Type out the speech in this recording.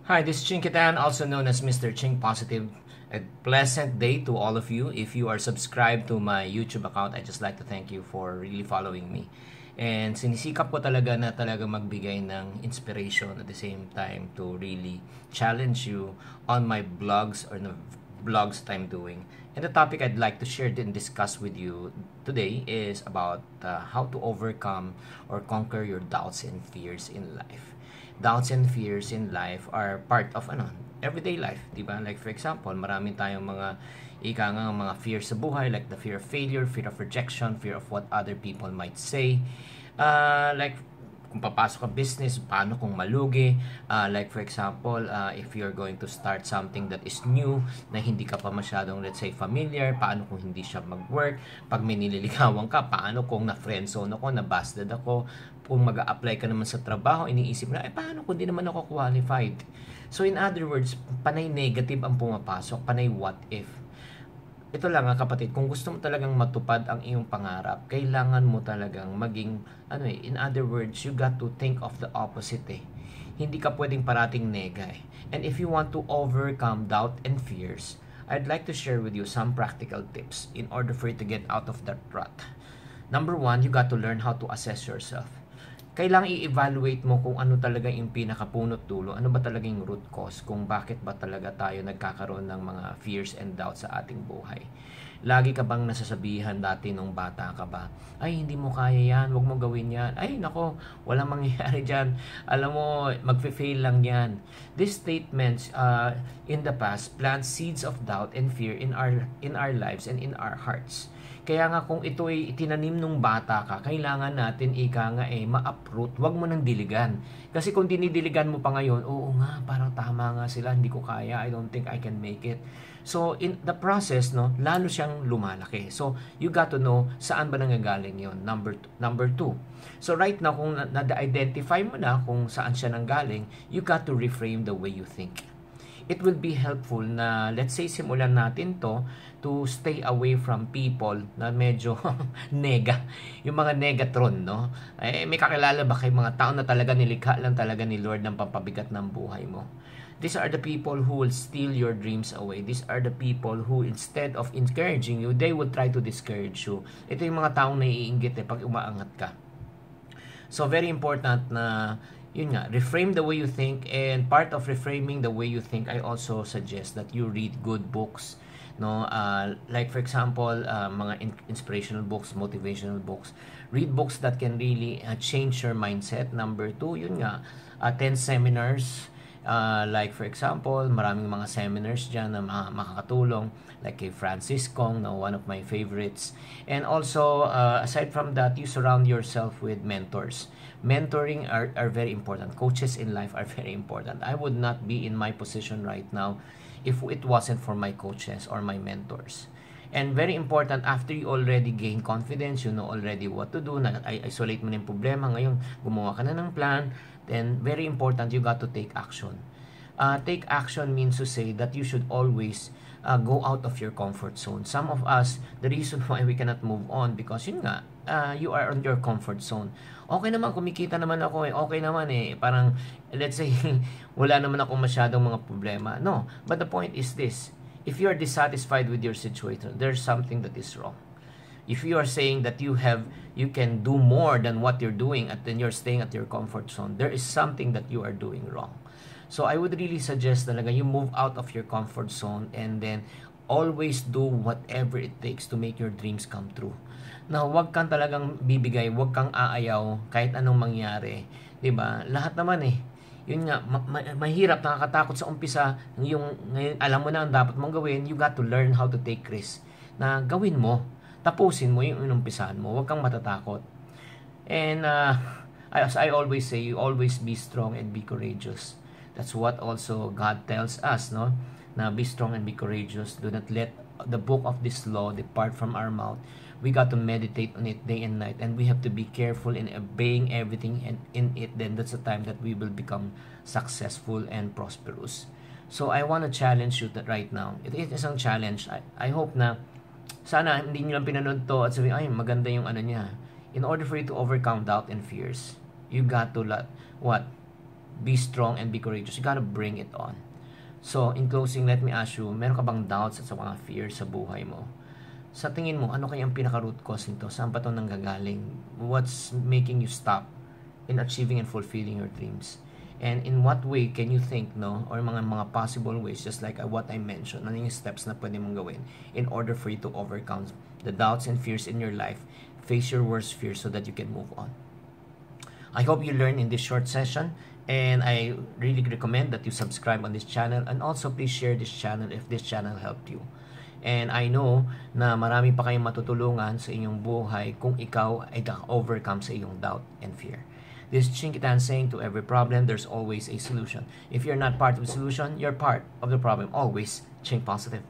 Hi, this is Ching Kitan, also known as Mr. Ching Positive. A pleasant day to all of you. If you are subscribed to my YouTube account, I just like to thank you for really following me. And sinisikap ko talaga na talaga magbigay ng inspiration at the same time to really challenge you on my blogs or the vlogs that I'm doing. And the topic I'd like to share and discuss with you today is about how to overcome or conquer your doubts and fears in life. Doubts and fears in life are part of everyday life, 'di ba? Like for example, marami tayong mga mga fears sa buhay, like the fear of failure, fear of rejection, fear of what other people might say. Like kung papasok ka business, paano kung malugi? Like for example, if you're going to start something that is new, na hindi ka pa masyadong, let's say, familiar, paano kung hindi siya mag-work? Pag may nililigawan ka, paano kung na-friendzone ako, na-busted ako? Kung mag-a-apply ka naman sa trabaho, iniisip na, paano kung di naman ako qualified? So in other words, panay negative ang pumapasok, panay what if. Ito lang kapatid, kung gusto mo talagang matupad ang iyong pangarap, kailangan mo talagang maging, in other words, you got to think of the opposite Hindi ka pwedeng parating nega And if you want to overcome doubt and fears, I'd like to share with you some practical tips in order for you to get out of that rut. Number one, you got to learn how to assess yourself. Kailangang i-evaluate mo kung ano talaga yung pinakapunot dulo, ano ba talaga yung root cause, kung bakit ba talaga tayo nagkakaroon ng mga fears and doubts sa ating buhay. Lagi ka bang nasasabihan dati nung bata ka ba, ay hindi mo kaya yan, wag mo gawin yan, ay nako, walang mangyayari dyan, alam mo, magfe-fail lang yan. These statements in the past plant seeds of doubt and fear in our lives and in our hearts. Kaya nga kung ito ay itinanim nung bata ka, kailangan natin ma-uproot, wag mo nang diligan. Kasi kung dinidiligan mo pa ngayon, oo nga, parang tama nga sila, hindi ko kaya, I don't think I can make it. So in the process, lalo siyang lumalaki. So you got to know saan ba nanggagaling yon. Number two. So right now, kung na-identify mo na kung saan siya nanggaling, you got to reframe the way you think. It will be helpful na, let's say, simulan natin to stay away from people na medyo nega. Yung mga negatron, may kakilala ba kay mga tao na talaga nilikha lang talaga ni Lord ng pampabigat ng buhay mo? These are the people who will steal your dreams away. These are the people who, instead of encouraging you, they will try to discourage you. Ito yung mga taong naiinggit pag umaangat ka. So, very important na yun nga, reframe the way you think, and part of reframing the way you think, I also suggest that you read good books, like for example, mga inspirational books, motivational books. Read books that can really change your mindset. Number two, yun nga, attend seminars, like for example, maraming mga seminars dyan na makakatulong, like kay Francis Kong, one of my favorites. And also, aside from that, you surround yourself with mentors. Mentoring are very important. Coaches in life are very important. I would not be in my position right now if it wasn't for my coaches or my mentors. And very important, after you already gain confidence, you know already what to do, isolate mo na yung problema, ngayon gumawa ka na ng plan, then very important, you got to take action. Take action means to say that you should always go out of your comfort zone. Some of us, the reason why we cannot move on, because yun nga, you are on your comfort zone. Okay naman, kumikita naman ako okay naman parang, let's say, wala naman ako masyadong mga problema. No, but the point is this, if you are dissatisfied with your situation, there's something that is wrong. If you are saying that you can do more than what you're doing, and then you're staying at your comfort zone, there is something that you are doing wrong. So I would really suggest talaga you move out of your comfort zone and then always do whatever it takes to make your dreams come true. Now, wag kang talagang bibigay, wag kang aayaw kahit anong mangyari, 'di ba? Lahat naman yun nga, mahirap, nakakatakot sa umpisa, ngayon alam mo na ang dapat mong gawin, you got to learn how to take risks. Na gawin mo, tapusin mo yung inumpisahan mo, wag kang matatakot. And as I always say, you always be strong and be courageous. That's what also God tells us, na be strong and be courageous. Do not let the book of this law depart from our mouth. We got to meditate on it day and night, and we have to be careful in obeying everything and in it. Then that's the time that we will become successful and prosperous. So I want to challenge you that right now. It is isang challenge. I hope na sana hindi nyo lang pinanood to at sabihin, ay maganda yung niya. In order for you to overcome doubt and fears, you got to what? be strong and be courageous. You gotta bring it on. So, in closing, let me ask you, meron ka bang doubts at sa mga fears sa buhay mo? Sa tingin mo, ano kaya ang pinaka-root cause nito? Saan pa ito nanggagaling? What's making you stop in achieving and fulfilling your dreams? And in what way can you think, no? Or mga possible ways, just like what I mentioned, ano yung steps na pwede mong gawin in order for you to overcome the doubts and fears in your life, face your worst fears so that you can move on. I hope you learned in this short session, and I really recommend that you subscribe on this channel, and also please share this channel if this channel helped you. And I know na marami pa kayong matutulungan sa inyong buhay kung ikaw ay overcome sa iyong doubt and fear. This is Chinkitan saying, to every problem, there's always a solution. If you're not part of the solution, you're part of the problem. Always think positive.